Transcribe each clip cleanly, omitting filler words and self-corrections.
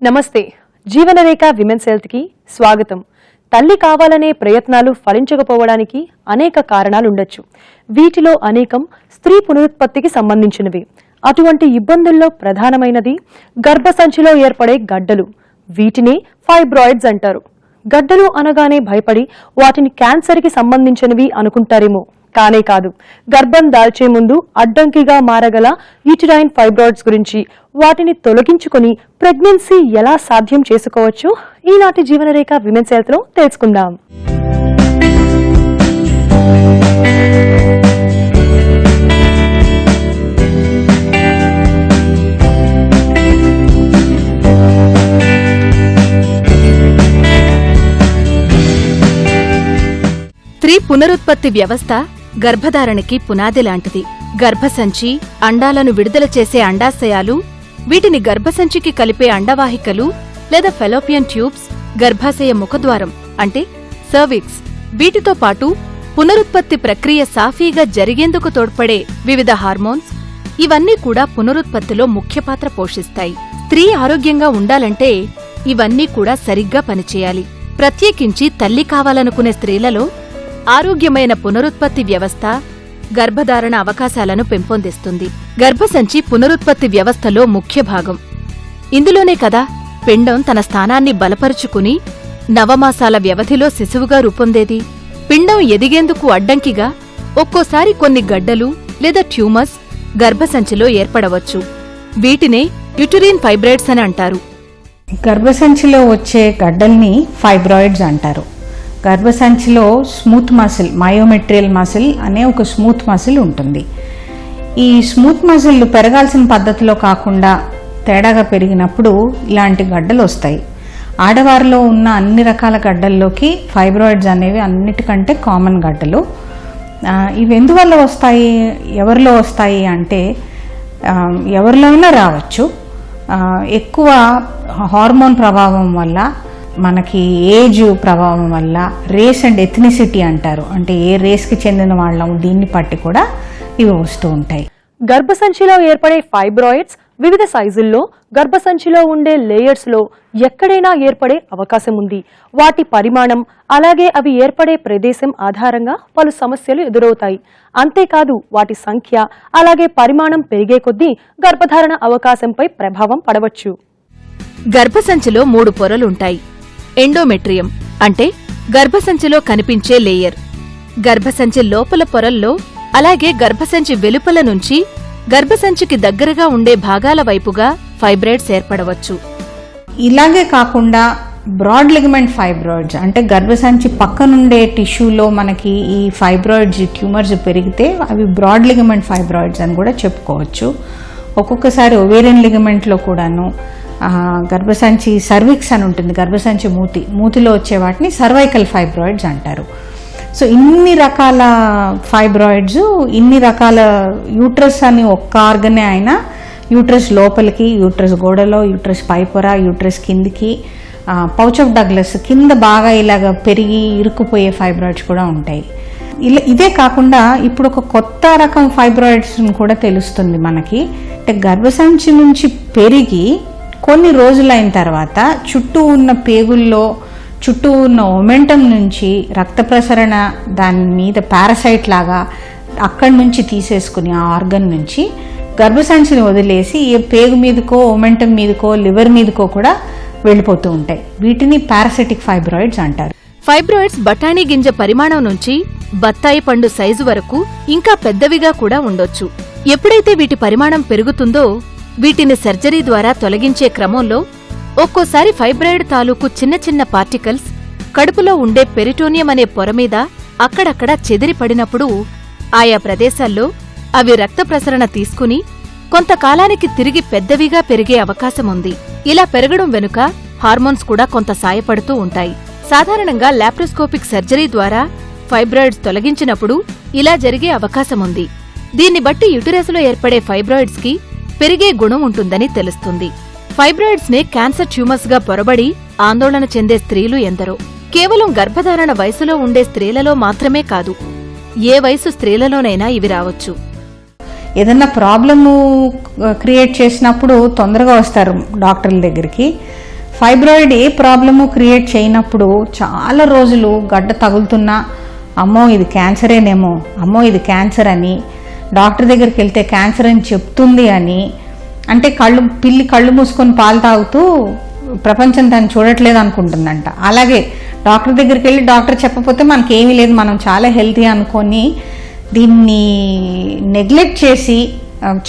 నమస్తే. జీవనరేఖ women's health కి స్వాగతం. తల్లి కావాలనే ప్రయత్నాలు ఫలించకపోవడానికి అనేక కారణాలు ఉండొచ్చు. వీటిలో అనేకం స్త్రీ పునరుత్పత్తికి సంబంధించినవి. అటువంటి ఇబ్బందుల్లో ప్రధానమైనది గర్భసంచిలో ఏర్పడే గడ్డలు. వీటిని ఫైబ్రాయిడ్స్ అంటారు. గడ్డలు అనగానే భయపడి వాటిని క్యాన్సర్కి సంబంధించినవి అనుకుంటారేమో. కానే కాదు. గర్భం దాల్చే ముందు అడ్డంకిగా మారగల యూటరైన్ ఫైబ్రాయిడ్స్ గురించి, వాటిని తొలగించుకొని ప్రెగ్నెన్సీ ఎలా సాధ్యం చేసుకోవచ్చు, ఈనాటి జీవనరేఖ విమెన్స్ హెల్త్ లో తెలుసుకుందాం. స్త్రీ పునరుత్పత్తి వ్యవస్థ గర్భధారణకి పునాది లాంటిది. గర్భసంచి, అండాలను విడుదల చేసే అండాశయాలు, వీటిని గర్భసంచికి కలిపే అండవాహికలు లేదా ఫెలోపియన్ ట్యూబ్స్, గర్భాశయ ముఖద్వారం అంటే సర్విక్స్, వీటితో పాటు పునరుత్పత్తి ప్రక్రియ సాఫీగా జరిగేందుకు తోడ్పడే వివిధ హార్మోన్స్, ఇవన్నీ కూడా పునరుత్పత్తిలో ముఖ్య పాత్ర పోషిస్తాయి. స్త్రీ ఆరోగ్యంగా ఉండాలంటే ఇవన్నీ కూడా సరిగ్గా పనిచేయాలి. ప్రత్యేకించి తల్లి కావాలనుకునే స్త్రీలలో ఆరోగ్యమైన పునరుత్పత్తి వ్యవస్థ గర్భధారణ అవకాశాలను పెంపొందిస్తుంది. గర్భసంచి పునరుత్పత్తి వ్యవస్థలో ముఖ్య భాగం. ఇందులోనే కదా పిండం తన స్థానాన్ని బలపరుచుకుని నవమాసాల వ్యవధిలో శిశువుగా రూపొందేది. పిండం ఎదిగేందుకు అడ్డంకిగా ఒక్కోసారి కొన్ని గడ్డలు లేదా ట్యూమర్స్ గర్భసంచిలో ఏర్పడవచ్చు. వీటినే యూటరైన్ ఫైబ్రాయిడ్స్ అని అంటారు. గర్భసంచిలో వచ్చే గడ్డల్ని ఫైబ్రాయిడ్స్ అంటారు. గర్భసంచిలో స్మూత్ మసిల్, మయోమెట్రియల్ మసిల్ అనే ఒక స్మూత్ మసిల్ ఉంటుంది. ఈ స్మూత్ మసిల్ పెరగాల్సిన పద్ధతిలో కాకుండా తేడాగా పెరిగినప్పుడు ఇలాంటి గడ్డలు వస్తాయి. ఆడవారిలో ఉన్న అన్ని రకాల గడ్డల్లోకి ఫైబ్రాయిడ్స్ అనేవి అన్నిటికంటే కామన్ గడ్డలు. ఇవి ఎందువల్ల వస్తాయి, ఎవరిలో వస్తాయి అంటే ఎవరిలో అయినా రావచ్చు. ఎక్కువ హార్మోన్ ప్రభావం వల్ల, మనకి ఏజ్ ప్రభావం వల్ల, రేస్ అండ్ ఎథ్నిసిటీ అంటారు, అంటే ఏ రేస్కి చెందిన వాళ్ళం, దీన్ని బట్టి కూడా ఇవి వస్తూ ఉంటాయి. గర్భసంచిలో ఏర్పడే ఫైబ్రాయిడ్స్ వివిధ సైజుల్లో గర్భసంచిలో ఉండే లేయర్స్ లో ఎక్కడైనా ఏర్పడే అవకాశం ఉంది. వాటి పరిమాణం అలాగే అవి ఏర్పడే ప్రదేశం ఆధారంగా పలు సమస్యలు ఎదురవుతాయి. అంతేకాదు వాటి సంఖ్య అలాగే పరిమాణం పెరిగే కొద్దీ గర్భధారణ అవకాశంపై ప్రభావం పడవచ్చు. గర్భసంచిలో 3 పొరలుంటాయి. ఎండోమెట్రియం అంటే గర్భసంచిలో కనిపించే లేయర్. గర్భసంచి లోపల పొరల్లో అలాగే గర్భసంచి వెలుపల నుంచి గర్భసంచికి దగ్గరగా ఉండే భాగాల వైపుగా ఫైబ్రాయిడ్స్ ఏర్పడవచ్చు. ఇలాగే కాకుండా బ్రాడ్ లిగమెంట్ ఫైబ్రాయిడ్స్ అంటే గర్భసంచి పక్కనుండే టిష్యూలో మనకి ఈ ఫైబ్రాయిడ్స్ ట్యూమర్స్ పెరిగితే అవి బ్రాడ్ లిగమెంట్ ఫైబ్రాయిడ్స్ అని కూడా చెప్పుకోవచ్చు. ఒక్కొక్కసారి ఒవేరియన్ లిగమెంట్లో కూడాను గర్భసంచి సర్విక్స్ అని ఉంటుంది, గర్భసంచి మూతిలో వచ్చే వాటిని సర్వైకల్ ఫైబ్రాయిడ్స్ అంటారు. సో ఇన్ని రకాల ఫైబ్రాయిడ్స్, ఇన్ని రకాల యూట్రస్ అని ఒక్క ఆర్గనే అయినా యూట్రస్ లోపలికి, యూట్రస్ గోడలో, యూట్రస్ పైపొర, యూట్రస్ కిందికి, పౌచ్ ఆఫ్ డగ్లస్ కింద బాగా ఇలాగ పెరిగి ఇరుక్కుపోయే ఫైబ్రాయిడ్స్ కూడా ఉంటాయి. ఇదే కాకుండా ఇప్పుడు ఒక కొత్త రకం ఫైబ్రాయిడ్స్ కూడా తెలుస్తుంది మనకి. అంటే గర్భసంచి నుంచి పెరిగి కొన్ని రోజులైన తర్వాత చుట్టూ ఉన్న పేగుల్లో, చుట్టూ ఉన్న ఒమెంటం నుంచి రక్త ప్రసరణ దాని మీద పారాసైట్ లాగా అక్కడి నుంచి తీసేసుకుని ఆ ఆర్గన్ నుంచి గర్భసంచిని వదిలేసి ఏ పేగు మీదకో, ఒమెంటం మీదకో, లివర్ మీదకో కూడా వెళ్ళిపోతూ ఉంటాయి. వీటిని పారాసిటిక్ ఫైబ్రాయిడ్స్ అంటారు. ఫైబ్రాయిడ్స్ బఠానీ గింజ పరిమాణం నుంచి బత్తాయి పండు సైజు వరకు ఇంకా పెద్దవిగా కూడా ఉండొచ్చు. ఎప్పుడైతే వీటి పరిమాణం పెరుగుతుందో వీటిని సర్జరీ ద్వారా తొలగించే క్రమంలో ఒక్కోసారి ఫైబ్రాయిడ్ తాలూకు చిన్న చిన్న పార్టికల్స్ కడుపులో ఉండే పెరిటోనియం అనే పొర మీద అక్కడక్కడా చెదిరి పడినప్పుడు ఆయా ప్రదేశాల్లో అవి రక్త ప్రసరణ తీసుకుని కొంతకాలానికి తిరిగి పెద్దవిగా పెరిగే అవకాశముంది. ఇలా పెరగడం వెనుక హార్మోన్స్ కూడా కొంత సాయపడుతూ ఉంటాయి. సాధారణంగా లాప్రోస్కోపిక్ సర్జరీ ద్వారా ఫైబ్రాయిడ్స్ తొలగించినప్పుడు ఇలా జరిగే అవకాశముంది. దీన్ని బట్టి యుటరస్లో ఏర్పడే ఫైబ్రాయిడ్స్ కి పెరిగే గుణం ఉంటుందని తెలుస్తుంది. ఫైబ్రాయిడ్స్ నే క్యాన్సర్ ట్యూమర్స్ గా పొరబడి ఆందోళన చెందే స్త్రీలు ఎందరో. కేవలం గర్భధారణ వయసులో ఉండే స్త్రీలలో మాత్రమే కాదు, ఏ వయసు స్త్రీలలోనైనా ఇవి రావచ్చు. ఏదన్నా ప్రాబ్లము క్రియేట్ చేసినప్పుడు తొందరగా వస్తారు డాక్టర్ల దగ్గరికి. ఫైబ్రాయిడ్ ఏ ప్రాబ్లము క్రియేట్ చేయనప్పుడు చాలా రోజులు గడ్డ తగులుతున్నా అమ్మో ఇది క్యాన్సరేనేమో, అమ్మో ఇది క్యాన్సర్ అని, డాక్టర్ దగ్గరికి వెళ్తే క్యాన్సర్ అని చెప్తుంది అని, అంటే పిల్లి కళ్ళు మూసుకొని పాలు తాగుతూ ప్రపంచం దాన్ని చూడట్లేదు అనుకుంటుందంట. అలాగే డాక్టర్ దగ్గరికి వెళ్ళి డాక్టర్ చెప్పకపోతే మనకేమీ లేదు, మనం చాలా హెల్తీ అనుకొని దీన్ని నెగ్లెక్ట్ చేసి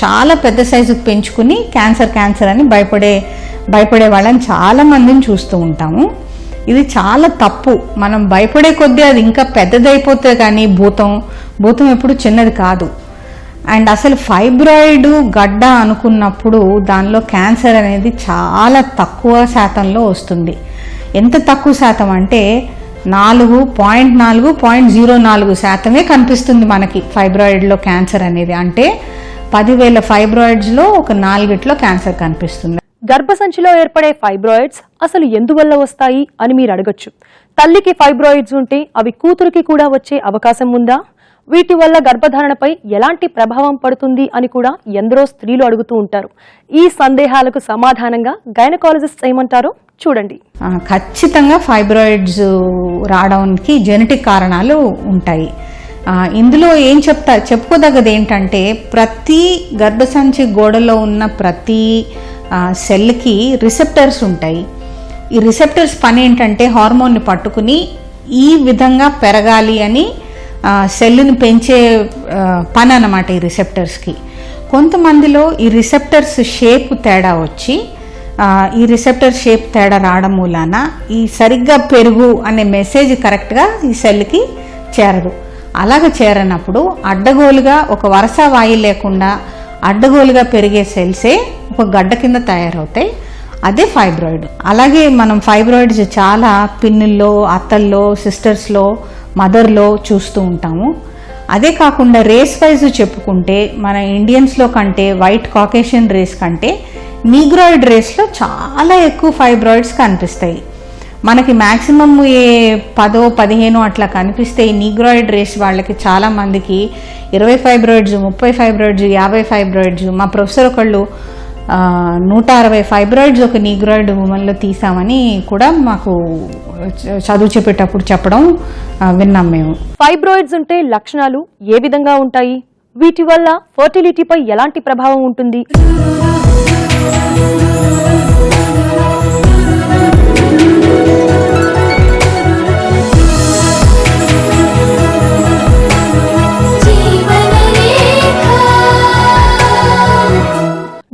చాలా పెద్ద సైజుకి పెంచుకుని క్యాన్సర్ అని భయపడే వాళ్ళని చాలా మందిని చూస్తూ ఉంటాము. ఇది చాలా తప్పు. మనం భయపడే కొద్దీ అది ఇంకా పెద్దదైపోతే కానీ భూతం ఎప్పుడు చిన్నది కాదు. అండ్ అసలు ఫైబ్రాయిడ్ గడ్డ అనుకున్నప్పుడు దానిలో క్యాన్సర్ అనేది చాలా తక్కువ శాతంలో వస్తుంది. ఎంత తక్కువ శాతం అంటే 0.04% కనిపిస్తుంది మనకి ఫైబ్రాయిడ్లో క్యాన్సర్ అనేది. అంటే 10,000 ఫైబ్రాయిడ్స్లో ఒక 4 క్యాన్సర్ కనిపిస్తుంది. గర్భసంచిలో ఏర్పడే ఫైబ్రాయిడ్స్ అసలు ఎందువల్ల వస్తాయి అని మీరు అడగొచ్చు. తల్లికి ఫైబ్రాయిడ్స్ ఉంటే అవి కూతురికి కూడా వచ్చే అవకాశం ఉందా? వీటి వల్ల గర్భధారణపై ఎలాంటి ప్రభావం పడుతుంది అని కూడా ఎందరో స్త్రీలు అడుగుతూ ఉంటారు. ఈ సందేహాలకు సమాధానంగా గైనకాలజిస్ట్ ఏమంటారో చూడండి. ఖచ్చితంగా ఫైబ్రాయిడ్స్ రావడానికి జెనెటిక్ కారణాలు ఉంటాయి. ఇందులో చెప్పుకోదగ్గది ఏంటంటే ప్రతి గర్భసంచి గోడలో ఉన్న ప్రతి సెల్కి రిసెప్టర్స్ ఉంటాయి. ఈ రిసెప్టర్స్ పని ఏంటంటే హార్మోన్ని పట్టుకుని ఈ విధంగా పెరగాలి అని సెల్ని పెంచే పని అన్నమాట ఈ రిసెప్టర్స్కి. కొంతమందిలో ఈ రిసెప్టర్స్ షేప్ తేడా వచ్చి ఈ రిసెప్టర్ షేప్ తేడా రావడం మూలాన ఈ సరిగ్గా పెరుగు అనే మెసేజ్ కరెక్ట్గా ఈ సెల్కి చేరదు. అలాగ చేరనప్పుడు అడ్డగోలుగా ఒక వరుస వాయి లేకుండా అడ్డగోలుగా పెరిగే సెల్సే ఒక గడ్డ కింద తయారవుతాయి. అదే ఫైబ్రాయిడ్. అలాగే మనం ఫైబ్రాయిడ్స్ చాలా పిన్నుల్లో, అత్తల్లో, సిస్టర్స్లో, మదర్లో చూస్తూ ఉంటాము. అదే కాకుండా రేస్ వైజ్ చెప్పుకుంటే మన ఇండియన్స్లో కంటే వైట్ కాకేషియన్ రేస్ కంటే నీగ్రాయిడ్ రేస్లో చాలా ఎక్కువ ఫైబ్రాయిడ్స్ కనిపిస్తాయి. మనకి మ్యాక్సిమం 10-15 అట్లా కనిపిస్తే ఈ నీగ్రాయిడ్ రేస్ వాళ్ళకి చాలా మందికి 20 ఫైబ్రాయిడ్స్, 30 ఫైబ్రాయిడ్స్, 50 ఫైబ్రాయిడ్స్. మా ప్రొఫెసర్ ఒకళ్ళు 160 ఫైబ్రాయిడ్స్ ఒక నీగ్రాయిడ్ ఉమెన్లో తీసామని కూడా మాకు చదువు చెప్పేటప్పుడు చెప్పడం విన్నాం మేము. ఫైబ్రాయిడ్స్ ఉంటే లక్షణాలు ఏ విధంగా ఉంటాయి? వీటి వల్ల ఫర్టిలిటీపై ఎలాంటి ప్రభావం ఉంటుంది?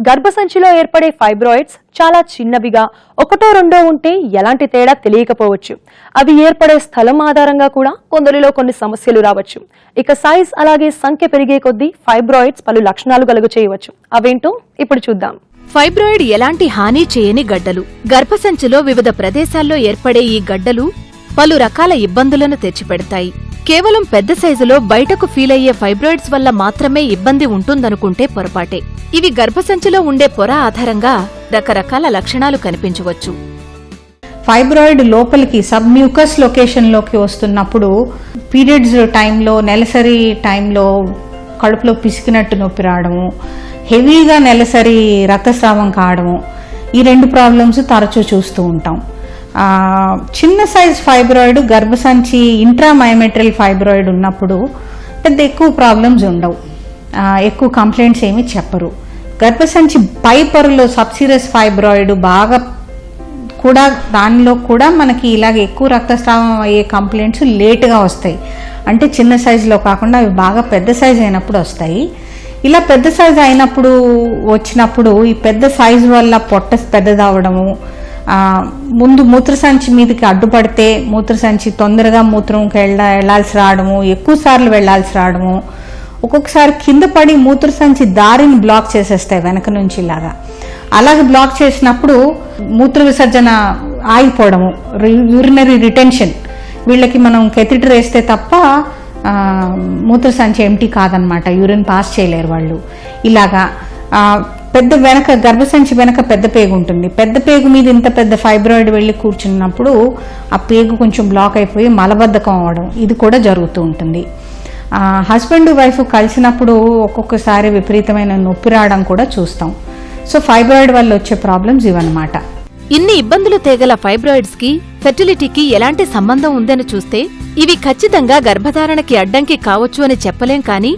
గర్భసంచిలో ఏర్పడే ఫైబ్రాయిడ్స్ చాలా చిన్నవిగా 1-2 ఉంటే ఎలాంటి తేడా తెలియకపోవచ్చు. అవి ఏర్పడే స్థలం ఆధారంగా కూడా కొందరిలో కొన్ని సమస్యలు రావచ్చు. ఇక సైజ్ అలాగే సంఖ్య పెరిగే కొద్దీ ఫైబ్రాయిడ్స్ పలు లక్షణాలు కలుగు చేయవచ్చు. అవేంటో ఇప్పుడు చూద్దాం. ఫైబ్రాయిడ్ ఎలాంటి హాని చేయని గడ్డలు. గర్భసంచిలో వివిధ ప్రదేశాల్లో ఏర్పడే ఈ గడ్డలు పలు రకాల ఇబ్బందులను తెచ్చిపెడతాయి. కేవలం పెద్ద సైజులో బయటకు ఫీలయ్యే ఫైబ్రాయిడ్స్ వల్ల మాత్రమే ఇబ్బంది ఉంటుందనుకుంటే పొరపాటే. ఇవి గర్భసంచిలో ఉండే పొర ఆధారంగా రకరకాల లక్షణాలు కనిపించవచ్చు. ఫైబ్రాయిడ్ లోపలికి సబ్మ్యూకస్ లొకేషన్లోకి వస్తున్నప్పుడు పీరియడ్స్ టైంలో, నెలసరి టైంలో కడుపులో పిసికినట్టు నొప్పి రావడము, హెవీగా నెలసరి రక్తస్రావం కావడము, ఈ 2 ప్రాబ్లమ్స్ తరచూ చూస్తూ ఉంటాం. చిన్న సైజ్ ఫైబ్రాయిడ్ గర్భసంచి ఇంట్రామయోమెట్రియల్ ఫైబ్రాయిడ్ ఉన్నప్పుడు పెద్ద ఎక్కువ ప్రాబ్లమ్స్ ఉండవు, ఎక్కువ కంప్లైంట్స్ ఏమీ చెప్పరు. గర్భసంచి పై పొరలో సబ్సీరియస్ ఫైబ్రాయిడ్ బాగా కూడా దానిలో కూడా మనకి ఇలాగ ఎక్కువ రక్తస్రావం అయ్యే కంప్లైంట్స్ లేటుగా వస్తాయి. అంటే చిన్న సైజులో కాకుండా అవి బాగా పెద్ద సైజు అయినప్పుడు వస్తాయి. ఇలా పెద్ద సైజు అయినప్పుడు వచ్చినప్పుడు ఈ పెద్ద సైజు వల్ల పొట్ట పెద్దదవడము, ముందు మూత్రసంచి మీదకి అడ్డుపడితే మూత్రసంచి తొందరగా మూత్రంకి వెళ్లాల్సి రావడము, ఎక్కువ సార్లు వెళ్లాల్సి రావడము, ఒక్కొక్కసారి కింద పడి మూత్రసంచి దారిని బ్లాక్ చేసేస్తాయి వెనక నుంచి ఇలాగా. అలాగే బ్లాక్ చేసినప్పుడు మూత్ర విసర్జన ఆగిపోవడము, యూరినరీ రిటెన్షన్. వీళ్ళకి మనం కెథిటర్ వేస్తే తప్ప మూత్రసంచి ఎంటీ కాదనమాట, యూరిన్ పాస్ చేయలేరు వాళ్ళు. ఇలాగా పెద్ద వెనక గర్భసంచి వెనక పెద్ద పేగు ఉంటుంది. పెద్ద పేగు మీద ఇంత పెద్ద ఫైబ్రాయిడ్ వెళ్ళి కూర్చున్నప్పుడు ఆ పేగు కొంచెం బ్లాక్ అయిపోయి మలబద్ధకం అవ్వడం, ఇది కూడా జరుగుతూ ఉంటుంది. హస్బెండ్ వైఫ్ కలిసినప్పుడు ఒక్కొక్కసారి విపరీతమైన నొప్పి రావడం కూడా చూస్తాం. సో ఫైబ్రాయిడ్ వల్ల వచ్చే ప్రాబ్లమ్స్ ఇవన్నమాట. ఇన్ని ఇబ్బందులు తేగల ఫైబ్రాయిడ్స్ కి ఫెర్టిలిటీకి ఎలాంటి సంబంధం ఉందని చూస్తే ఇవి ఖచ్చితంగా గర్భధారణకి అడ్డంకి కావచ్చు అని చెప్పలేం కాని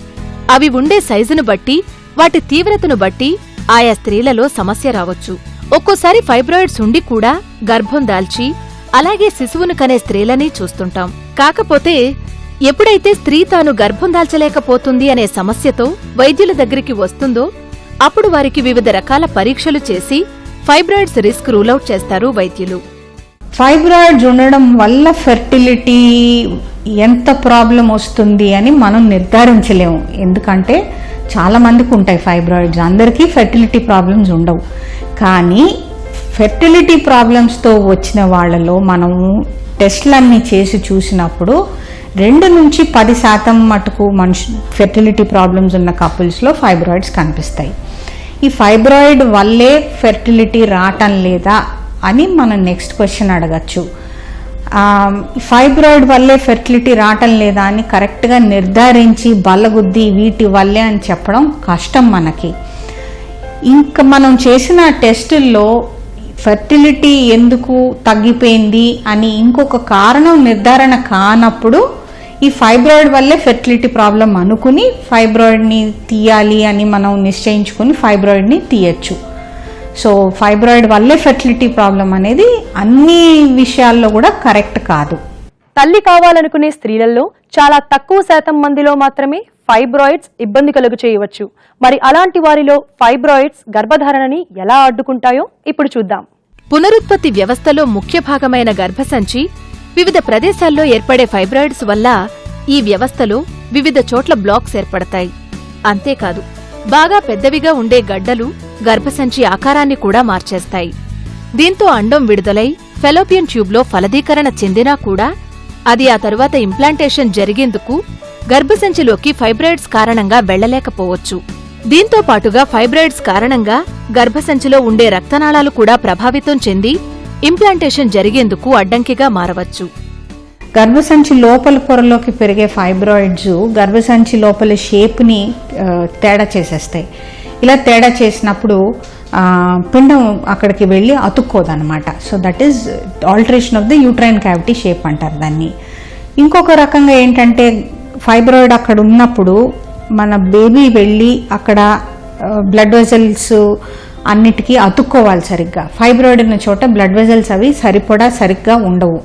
అవి ఉండే సైజును బట్టి వాటి తీవ్రతను బట్టి ఆయా స్త్రీలలో సమస్య రావచ్చు. ఒక్కోసారి ఫైబ్రాయిడ్స్ ఉండి కూడా గర్భం దాల్చి అలాగే శిశువును కనే స్త్రీలని చూస్తుంటాం. కాకపోతే ఎప్పుడైతే స్త్రీ తాను గర్భం దాల్చలేకపోతుంది అనే సమస్యతో వైద్యుల దగ్గరికి వస్తుందో అప్పుడు వారికి వివిధ రకాల పరీక్షలు చేసి ఫైబ్రాయిడ్స్ రిస్క్ రూలౌట్ చేస్తారు వైద్యులు. ఫైబ్రాయిడ్స్ ఉండడం వల్ల ఫెర్టిలిటీ ఎంత ప్రాబ్లం వస్తుంది అని మనం నిర్ధారించలేము. ఎందుకంటే చాలా మందికి ఉంటాయి ఫైబ్రాయిడ్స్, అందరికీ ఫెర్టిలిటీ ప్రాబ్లమ్స్ ఉండవు. కానీ ఫెర్టిలిటీ ప్రాబ్లమ్స్తో వచ్చిన వాళ్ళలో మనము టెస్ట్లన్నీ చేసి చూసినప్పుడు 2 నుంచి 10% మటుకు ఫెర్టిలిటీ ప్రాబ్లమ్స్ ఉన్న కపుల్స్లో ఫైబ్రాయిడ్స్ కనిపిస్తాయి. ఈ ఫైబ్రాయిడ్ వల్లే ఫెర్టిలిటీ రావటం లేదా అని మనం నెక్స్ట్ క్వశ్చన్ అడగచ్చు. ఫైబ్రాయిడ్ వల్లే ఫెర్టిలిటీ రావటం లేదా అని కరెక్ట్గా నిర్ధారించి బల్లగుద్ది వీటి వల్లే అని చెప్పడం కష్టం మనకి. ఇంకా మనం చేసిన టెస్టుల్లో ఫెర్టిలిటీ ఎందుకు తగ్గిపోయింది అని ఇంకొక కారణం నిర్ధారణ కానప్పుడు ఈ ఫైబ్రాయిడ్ వల్లే ఫెర్టిలిటీ ప్రాబ్లం అనుకుని ఫైబ్రాయిడ్ని తీయాలి అని మనం నిశ్చయించుకుని ఫైబ్రాయిడ్ని తీయచ్చు. సో ఫైబ్రాయిడ్ వల్లే ఫెర్టిలిటీ ప్రాబ్లం అనేది అన్ని విషయాల్లో కూడా కరెక్ట్ కాదు. తల్లి కావాలనుకునే స్త్రీలలో చాలా తక్కువ శాతం మందిలో మాత్రమే ఫైబ్రాయిడ్స్ ఇబ్బంది కలుగు చేయవచ్చు. మరి అలాంటి వారిలో ఫైబ్రాయిడ్స్ గర్భధారణని ఎలా అడ్డుకుంటాయో ఇప్పుడు చూద్దాం. పునరుత్పత్తి వ్యవస్థలో ముఖ్య భాగమైన గర్భసంచి వివిధ ప్రదేశాల్లో ఏర్పడే ఫైబ్రాయిడ్స్ వల్ల ఈ వ్యవస్థలో వివిధ చోట్ల బ్లాక్స్ ఏర్పడతాయి. అంతేకాదు బాగా పెద్దవిగా ఉండే గడ్డలు గర్భసంచి ఆకారాన్ని కూడా మార్చేస్తాయి. దీంతో అండం విడుదలై ఫెలోపియన్ ట్యూబ్లో ఫలదీకరణ చెందినా కూడా అది ఆ తరువాత ఇంప్లాంటేషన్ జరిగేందుకు గర్భసంచిలోకి ఫైబ్రాయిడ్స్ కారణంగా వెళ్లలేకపోవచ్చు. దీంతో పాటుగా ఫైబ్రాయిడ్స్ కారణంగా గర్భసంచిలో ఉండే రక్తనాళాలు కూడా ప్రభావితం చెంది ఇంప్లాంటేషన్ జరిగేందుకు అడ్డంకిగా మారవచ్చు. గర్భసంచి లోపల పొరలోకి పెరిగే ఫైబ్రాయిడ్స్ గర్భసంచి లోపల షేప్ని తేడా చేసేస్తాయి. ఇలా తేడా చేసినప్పుడు పిండం అక్కడికి వెళ్ళి అతుక్కోదన్నమాట. So that is alteration of the uterine cavity shape అంటారు దాన్ని. ఇంకొక రకంగా ఏంటంటే ఫైబ్రాయిడ్ అక్కడ ఉన్నప్పుడు మన బేబీ వెళ్ళి అక్కడ బ్లడ్ వెజల్స్ అన్నిటికీ అతుక్కోవాలి సరిగ్గా. ఫైబ్రాయిడ్ ఉన్న చోట బ్లడ్ వెజల్స్ అవి సరిగ్గా ఉండవు.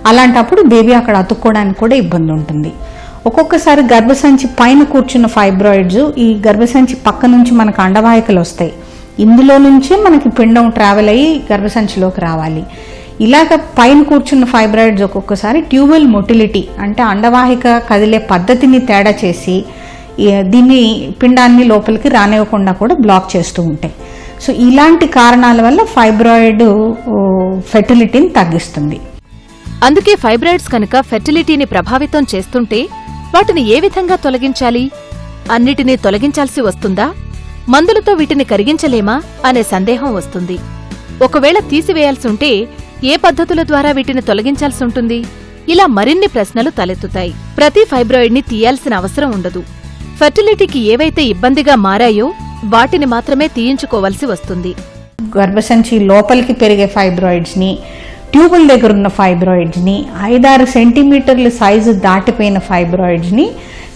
అలాంటప్పుడు బేబీ అక్కడ అతుక్కోవడానికి కూడా ఇబ్బంది ఉంటుంది. ఒక్కొక్కసారి గర్భసంచి పైన కూర్చున్న ఫైబ్రాయిడ్స్ ఈ గర్భసంచి పక్క నుంచి మనకు అండవాహికలు వస్తాయి. ఇందులో నుంచే మనకి పిండం ట్రావెల్ అయ్యి గర్భసంచిలోకి రావాలి. ఇలాగ పైన కూర్చున్న ఫైబ్రాయిడ్స్ ఒక్కొక్కసారి ట్యూబల్ మొటిలిటీ అంటే అండవాహిక కదిలే పద్ధతిని తేడా చేసి దీన్ని పిండాన్ని లోపలికి రానివ్వకుండా కూడా బ్లాక్ చేస్తూ ఉంటాయి. సో ఇలాంటి కారణాల వల్ల ఫైబ్రాయిడ్ ఫెర్టిలిటీని తగ్గిస్తుంది. అందుకే ఫైబ్రాయిడ్స్ కనుక ఫెర్టిలిటీని ప్రభావితం చేస్తుంటే వాటిని ఏ విధంగా తొలగించాలి? అన్నిటినీ తొలగించాల్సి వస్తుందా? మందులతో వీటిని కరిగించలేమా అనే సందేహం వస్తుంది. ఒకవేళ తీసివేయాల్సుంటే ఏ పద్ధతుల ద్వారా వీటిని తొలగించాల్సి ఉంటుంది? ఇలా మరిన్ని ప్రశ్నలు తలెత్తుతాయి. ప్రతి ఫైబ్రాయిడ్ని తీయాల్సిన అవసరం ఉండదు. ఫెర్టిలిటీకి ఏవైతే ఇబ్బందిగా మారాయో వాటిని మాత్రమే తీయించుకోవాల్సి వస్తుంది. గర్భసంచి లోపలికి పెరిగే ఫైబ్రాయిడ్స్ని, ట్యూబుల దగ్గర ఉన్న ఫైబ్రాయిడ్స్ని, 5-6 సెంటీమీటర్ల సైజు దాటిపోయిన ఫైబ్రాయిడ్స్ని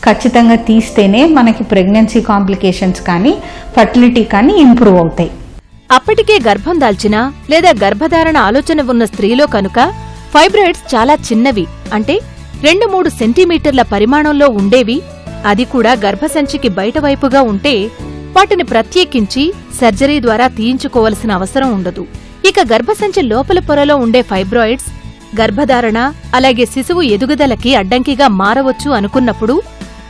ఖచ్చితంగా తీస్తేనే మనకి ప్రెగ్నెన్సీ కాంప్లికేషన్స్ కానీ ఫర్టిలిటీ కానీ ఇంప్రూవ్ అవుతాయి. అప్పటికే గర్భం దాల్చినా లేదా గర్భధారణ ఆలోచన ఉన్న స్త్రీలో కనుక ఫైబ్రాయిడ్స్ చాలా చిన్నవి అంటే 2-3 సెంటీమీటర్ల పరిమాణంలో ఉండేవి, అది కూడా గర్భసంచికి బయటవైపుగా ఉంటే వాటిని ప్రత్యేకించి సర్జరీ ద్వారా తీయించుకోవలసిన అవసరం ఉండదు. ఇక గర్భసంచి లోపల పొరలో ఉండే ఫైబ్రాయిడ్స్ గర్భధారణ అలాగే శిశువు ఎదుగుదలకి అడ్డంకిగా మారవచ్చు అనుకున్నప్పుడు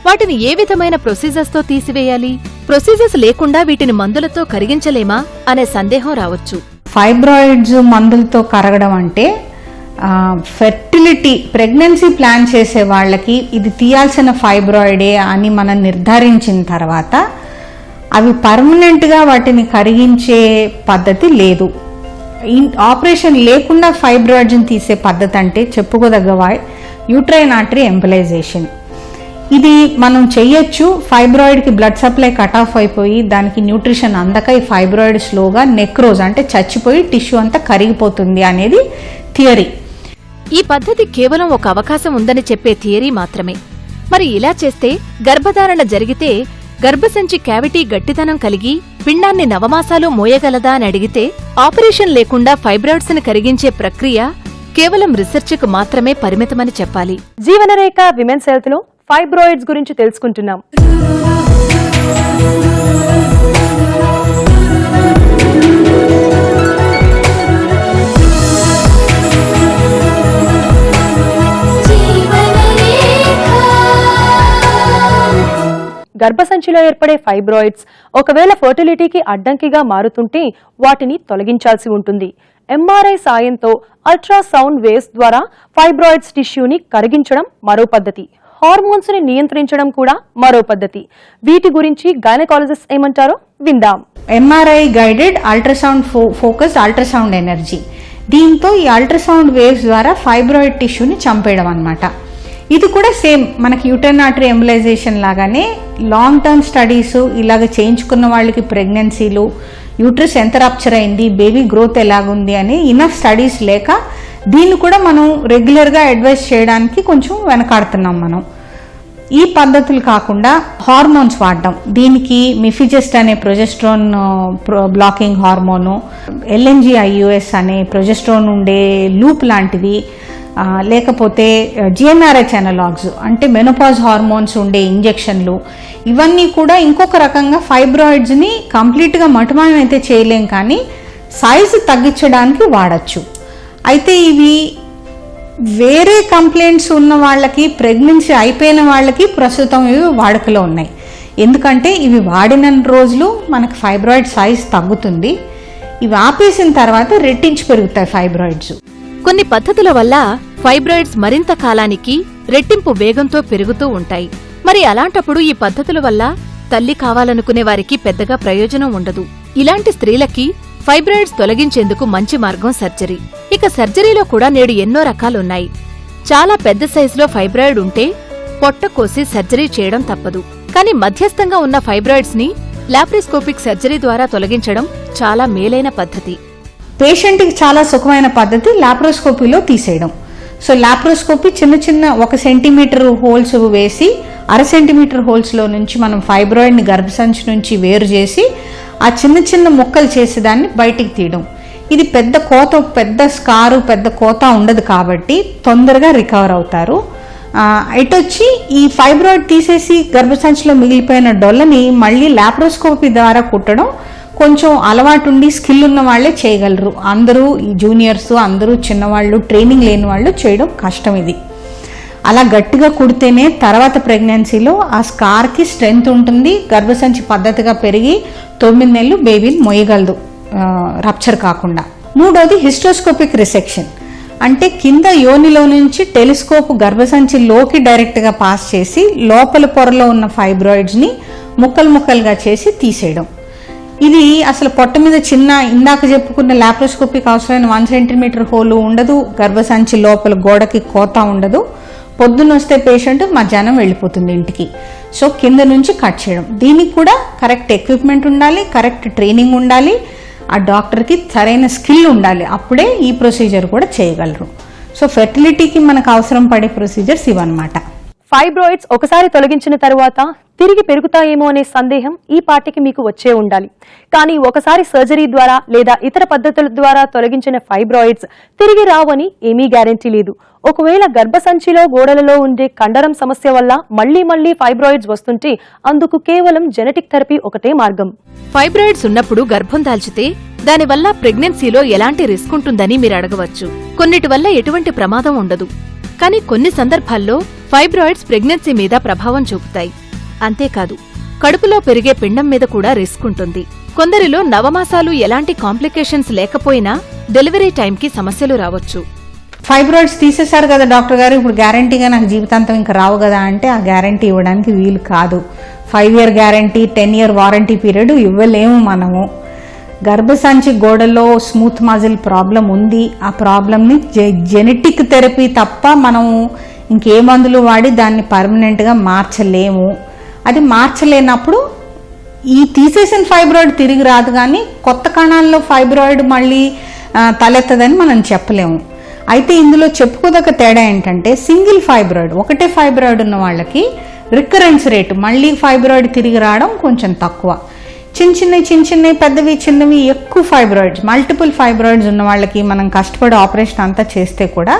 వాటిని ఏ విధమైన ప్రొసీజర్స్తో తీసివేయాలి? ప్రొసీజర్స్ లేకుండా వీటిని మందులతో కరిగించలేమా అనే సందేహం రావచ్చు. ఫైబ్రాయిడ్స్ మందులతో కరగడం అంటే ఫెర్టిలిటీ ప్రెగ్నెన్సీ ప్లాన్ చేసే వాళ్ళకి ఇది తీయాల్సిన ఫైబ్రాయిడే అని మనం నిర్ధారించిన తర్వాత అవి పర్మనెంట్గా వాటిని కరిగించే పద్ధతి లేదు. ఆపరేషన్ లేకుండా ఫైబ్రాయిడ్స్ని తీసే పద్ధతి అంటే చెప్పుకోదగ్గ యూట్రైన్ ఆర్టరీ ఎంబలైజేషన్. ఇది మనం చెయ్యొచ్చు. ఫైబ్రాయిడ్కి బ్లడ్ సప్లై కట్ ఆఫ్ అయిపోయి దానికి న్యూట్రిషన్ అందక ఈ ఫైబ్రాయిడ్ స్లోగా నెక్రోజ్ అంటే చచ్చిపోయి టిష్యూ అంతా కరిగిపోతుంది అనేది థియరీ. ఈ పద్ధతి కేవలం ఒక అవకాశం ఉందని చెప్పే థియరీ మాత్రమే. మరి ఇలా చేస్తే గర్భధారణ జరిగితే గర్భసంచి క్యావిటీ గట్టిదనం కలిగి పిండాన్ని నవమాసాలు మోయగలదా అని అడిగితే ఆపరేషన్ లేకుండా ఫైబ్రాయిడ్స్ ని కరిగించే ప్రక్రియ కేవలం రీసెర్చ్కు మాత్రమే పరిమితమని చెప్పాలి. జీవనరేఖ విమెన్స్ హెల్త్ లో ఫైబ్రాయిడ్స్ గురించి తెలుసుకుంటున్నాం. గర్భసంచిలో ఏర్పడే ఫైబ్రాయిడ్స్ ఒకవేళ ఫర్టిలిటీకి అడ్డంకిగా మారుతుంటే వాటిని తొలగించాల్సి ఉంటుంది. ఎంఆర్ఐ సాయంతో అల్ట్రాసౌండ్ వేవ్స్ ద్వారా ఫైబ్రాయిడ్స్ టిష్యూని కరిగించడం మరో పద్ధతి. హార్మోన్స్ ని నియంత్రించడం కూడా మరో పద్ధతి. వీటి గురించి గైనకాలజిస్ట్ ఏమంటారో విందాం. MRI guided ultrasound focus ultrasound energy. దీంతో ఈ అల్ట్రాసౌండ్ వేవ్స్ ద్వారా ఫైబ్రాయిడ్ టిష్యూని చంపేయడం అన్నమాట. ఇది కూడా సేమ్ మనకి యూటర్న్ ఆర్టరీ ఎంబలైజేషన్ లాగానే లాంగ్ టర్మ్ స్టడీస్ ఇలాగ చేయించుకున్న వాళ్ళకి ప్రెగ్నెన్సీలు, యూట్రస్ ఎంత రప్చర్ అయింది, బేబీ గ్రోత్ ఎలాగుంది అని ఇనఫ్ స్టడీస్ లేక దీన్ని కూడా మనం రెగ్యులర్గా అడ్వైస్ చేయడానికి కొంచెం వెనకాడుతున్నాం మనం. ఈ పద్ధతులు కాకుండా హార్మోన్స్ వాడడం, దీనికి మిఫిజెస్ట్ అనే ప్రొజెస్ట్రాన్ బ్లాకింగ్ హార్మోను, LNG-IUS అనే ప్రొజెస్ట్రాన్ ఉండే లూప్ లాంటివి, లేకపోతే GnRH అనలాగ్స్ అంటే మెనోపాజ్ హార్మోన్స్ ఉండే ఇంజెక్షన్లు, ఇవన్నీ కూడా ఇంకొక రకంగా ఫైబ్రాయిడ్స్ని కంప్లీట్గా మటుమానం అయితే చేయలేం కానీ సైజు తగ్గించడానికి వాడచ్చు. అయితే ఇవి వేరే కంప్లైంట్స్ ఉన్న వాళ్ళకి, ప్రెగ్నెన్సీ అయిపోయిన వాళ్ళకి ప్రస్తుతం ఇవి వాడుకలో ఉన్నాయి. ఎందుకంటే ఇవి వాడిన రోజులు మనకి ఫైబ్రాయిడ్ సైజ్ తగ్గుతుంది, ఇవి ఆపేసిన తర్వాత రెట్టించి పెరుగుతాయి ఫైబ్రాయిడ్స్. కొన్ని పద్ధతుల వల్ల ఫైబ్రాయిడ్స్ మరింత కాలానికి రెట్టింపు వేగంతో పెరుగుతూ ఉంటాయి. మరి అలాంటప్పుడు ఈ పద్ధతుల వల్ల తల్లి కావాలనుకునే వారికి పెద్దగా ప్రయోజనం ఉండదు. ఇలాంటి స్త్రీలకి ఫైబ్రాయిడ్స్ తొలగించేందుకు మంచి మార్గం సర్జరీ. ఇక సర్జరీలో కూడా నేడు ఎన్నో రకాలున్నాయి. చాలా పెద్ద సైజులో ఫైబ్రాయిడ్ ఉంటే పొట్ట కోసి సర్జరీ చేయడం తప్పదు. కానీ మధ్యస్థంగా ఉన్న ఫైబ్రాయిడ్స్ ని లాప్రోస్కోపిక్ సర్జరీ ద్వారా తొలగించడం చాలా మేలైన పద్ధతి. పేషెంట్కి చాలా సుఖమైన పద్ధతి లాప్రోస్కోపీలో తీసేయడం. సో లాప్రోస్కోపీ చిన్న చిన్న 1 సెంటీమీటర్ హోల్స్ వేసి 1/2 సెంటీమీటర్ హోల్స్లో నుంచి మనం ఫైబ్రాయిడ్ని గర్భసంచి నుంచి వేరు చేసి ఆ చిన్న చిన్న ముక్కలు చేసి దాన్ని బయటికి తీయడం. ఇది పెద్ద కోత, పెద్ద స్కారు, పెద్ద కోత ఉండదు కాబట్టి తొందరగా రికవర్ అవుతారు. ఇటొచ్చి ఈ ఫైబ్రాయిడ్ తీసేసి గర్భసంచిలో మిగిలిపోయిన డొల్లని మళ్ళీ లాప్రోస్కోపీ ద్వారా కుట్టడం కొంచెం అలవాటు ఉండి స్కిల్ ఉన్న వాళ్ళే చేయగలరు. అందరూ జూనియర్స్, అందరూ చిన్నవాళ్ళు, ట్రైనింగ్ లేని వాళ్ళు చేయడం కష్టం. ఇది అలా గట్టిగా కుడితేనే తర్వాత ప్రెగ్నెన్సీలో ఆ స్కార్కి స్ట్రెంగ్త్ ఉంటుంది, గర్భసంచి పద్ధతిగా పెరిగి 9 నెలలు బేబీని మొయ్యగలదు రప్చర్ కాకుండా. మూడోది హిస్టోస్కోపిక్ రిసెక్షన్. అంటే కింద యోనిలో నుంచి టెలిస్కోప్ గర్భసంచిలోకి డైరెక్ట్గా పాస్ చేసి లోపల పొరలో ఉన్న ఫైబ్రాయిడ్స్ని ముక్కలు ముక్కలుగా చేసి తీసేయడం. ఇది అసలు పొట్ట మీద చిన్న ఇందాక చెప్పుకున్న లాప్రోస్కోపిక్ అవసరమైన 1 సెంటీమీటర్ హోలు ఉండదు, గర్భసంచి లోపల గోడకి కోత ఉండదు. పొద్దున్న వస్తే పేషెంట్ మధ్యాహ్నం వెళ్ళిపోతుంది ఇంటికి. సో కింద నుంచి కట్ చేయడం. దీనికి కూడా కరెక్ట్ ఎక్విప్మెంట్ ఉండాలి, కరెక్ట్ ట్రైనింగ్ ఉండాలి, ఆ డాక్టర్కి సరైన స్కిల్ ఉండాలి. అప్పుడే ఈ ప్రొసీజర్ కూడా చేయగలరు. సో ఫెర్టిలిటీకి మనకు అవసరం పడే ప్రొసీజర్స్ ఇవన్నమాట. ఫైబ్రాయిడ్స్ ఒకసారి తొలగించిన తరువాత తిరిగి పెరుగుతాయేమో అనే సందేహం ఈ పాటికి మీకు వచ్చే ఉండాలి. కానీ ఒకసారి సర్జరీ ద్వారా లేదా ఇతర పద్ధతుల ద్వారా తొలగించిన ఫైబ్రాయిడ్స్ తిరిగి రావని ఏమీ గ్యారెంటీ లేదు. ఒకవేళ గర్భసంచిలో గోడలలో ఉండే కండరం సమస్య వల్ల మళ్లీ ఫైబ్రాయిడ్స్ వస్తుంటే అందుకు కేవలం జెనెటిక్ థెరపీ ఒకటే మార్గం. ఫైబ్రాయిడ్స్ ఉన్నప్పుడు గర్భం దాల్చితే దానివల్ల ప్రెగ్నెన్సీలో ఎలాంటి రిస్క్ ఉంటుందని మీరు అడగవచ్చు. కొన్నిటి వల్ల ఎటువంటి ప్రమాదం ఉండదు. కానీ కొన్ని సందర్భాల్లో ఫైబ్రాయిడ్స్ ప్రెగ్నెన్సీ మీద ప్రభావం చూపుతాయి. అంతేకాదు కడుపులో పెరిగే పిండం మీద కూడా రిస్క్ ఉంటుంది. కొందరిలో నవమాసాలు ఎలాంటి కాంప్లికేషన్స్ లేకపోయినా డెలివరీ టైంకి సమస్యలు రావచ్చు. ఫైబ్రాయిడ్స్ తీసేశారు కదా డాక్టర్ గారు, ఇప్పుడు గ్యారంటీగా నాకు జీవితాంతం ఇంకా రావు కదా అంటే ఆ గ్యారంటీ ఇవ్వడానికి వీలు కాదు. 5 year guarantee, 10 year warranty period ఇవ్వలేము మనము. గర్భసంచి గోడలో స్మూత్ మజిల్ ప్రాబ్లం ఉంది. ఆ ప్రాబ్లమ్ని జెనెటిక్ థెరపీ తప్ప మనం ఇంకే మందులు వాడి దాన్ని పర్మనెంట్గా మార్చలేము. అది మార్చలేనప్పుడు ఈ తీసేసిన ఫైబ్రాయిడ్ తిరిగి రాదు, కానీ కొత్త కణాల్లో ఫైబ్రాయిడ్ మళ్ళీ తలెత్తదని మనం చెప్పలేము. అయితే ఇందులో చెప్పుకోదగ్గ తేడా ఏంటంటే సింగిల్ ఫైబ్రాయిడ్, ఒకటే ఫైబ్రాయిడ్ ఉన్న వాళ్ళకి రికరెన్స్ రేటు, మళ్ళీ ఫైబ్రాయిడ్ తిరిగి రావడం కొంచెం తక్కువ. చిన్న చిన్నవి పెద్దవి చిన్నవి ఎక్కువ ఫైబ్రాయిడ్స్, మల్టిపుల్ ఫైబ్రాయిడ్స్ ఉన్న వాళ్ళకి మనం కష్టపడి ఆపరేషన్ అంతా చేస్తే కూడా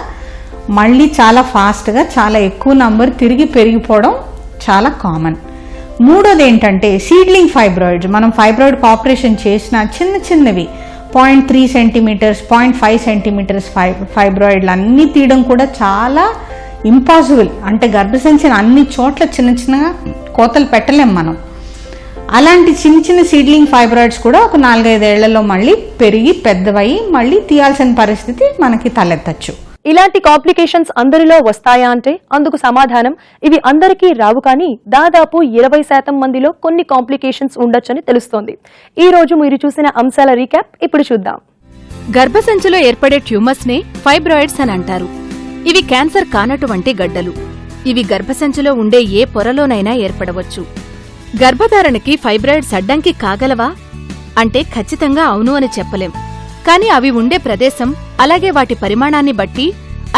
మళ్ళీ చాలా ఫాస్ట్గా చాలా ఎక్కువ నంబర్ తిరిగి పెరిగిపోవడం చాలా కామన్. మూడోది ఏంటంటే సీడ్లింగ్ ఫైబ్రాయిడ్స్. మనం ఫైబ్రాయిడ్కి ఆపరేషన్ చేసిన చిన్నవి 0.3 సెంటీమీటర్స్ 0.5 సెంటీమీటర్స్ ఫైబ్రాయిడ్లు అన్నీ తీయడం కూడా చాలా ఇంపాసిబుల్. అంటే గర్భసంచిని అన్ని చోట్ల చిన్నగా కోతలు పెట్టలేం మనం. అలాంటి చిన్న సీడ్లింగ్ ఫైబ్రాయిడ్స్ కూడా ఒక 4-5 ఏళ్లలో మళ్ళీ పెరిగి పెద్దవయ్యి మళ్ళీ తీయాల్సిన పరిస్థితి మనకి తలెత్తచ్చు. ఇలాంటి కాంప్లికేషన్స్ అందరిలో వస్తాయా అంటే అందుకు సమాధానం ఇవి అందరికీ రావు, కానీ దాదాపు 20% మందిలో కొన్ని కాంప్లికేషన్స్ ఉండొచ్చని తెలుస్తోంది. ఈ రోజు మీరు చూసిన అంశాల రీక్యాప్ ఇప్పుడు చూద్దాం. గర్భసంచిలో ఏర్పడే ట్యూమర్స్ నే ఫైబ్రాయిడ్స్ అని అంటారు. ఇవి క్యాన్సర్ కానటువంటి గడ్డలు. ఇవి గర్భసంచిలో ఉండే ఏ పొరలోనైనా ఏర్పడవచ్చు. గర్భధారణకి ఫైబ్రాయిడ్స్ అడ్డంకి కాగలవా అంటే ఖచ్చితంగా అవును అని చెప్పలేం. కాని అవి ఉండే ప్రదేశం, అలాగే వాటి పరిమాణాన్ని బట్టి,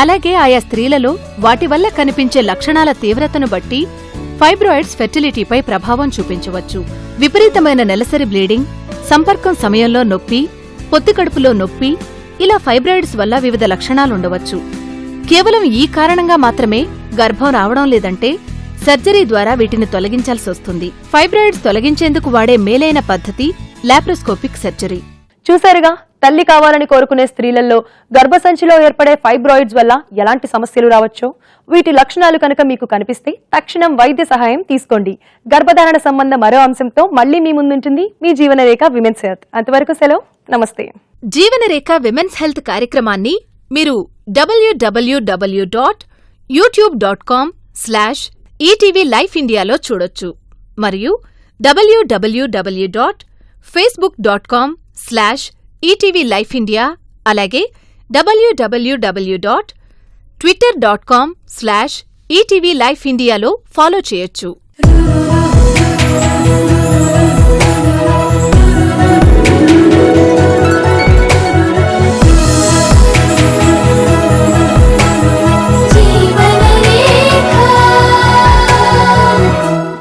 అలాగే ఆయా స్త్రీలలో వాటి వల్ల కనిపించే లక్షణాల తీవ్రతను బట్టి ఫైబ్రాయిడ్స్ ఫెర్టిలిటీపై ప్రభావం చూపించవచ్చు. విపరీతమైన నెలసరి బ్లీడింగ్, సంపర్కం సమయంలో నొప్పి, పొత్తికడుపులో నొప్పి, ఇలా ఫైబ్రాయిడ్స్ వల్ల వివిధ లక్షణాలుండవచ్చు. కేవలం ఈ కారణంగా మాత్రమే గర్భం రావడం లేదంటే సర్జరీ ద్వారా వీటిని తొలగించాల్సి వస్తుంది. ఫైబ్రాయిడ్స్ తొలగించేందుకు వాడే మేలైన పద్ధతి లాప్రోస్కోపిక్ సర్జరీ. చూశారుగా, తల్లి కావాలని కోరుకునే స్త్రీలలో గర్భసంచిలో ఏర్పడే ఫైబ్రాయిడ్స్ వల్ల ఎలాంటి సమస్యలు రావచ్చో. వీటి లక్షణాలు కనుక మీకు కనిపిస్తే తక్షణం వైద్య సహాయం తీసుకోండి. గర్భధారణ సంబంధ మరో అంశంతో మళ్లీ మీ ముందుంటుంది మీ జీవనరేఖ విమెన్స్ హెల్త్. అంతవరకు సెలవు, నమస్తే. జీవనరేఖ విమెన్స్ హెల్త్ కార్యక్రమాన్ని మీరు www.youtube.com/ETV Life Indiaలో చూడొచ్చు మరియు www.facebook.com/ETV Life India, అలాగే www.twitter.com/ETV Life Indiaలో ఫాలో చేయొచ్చు.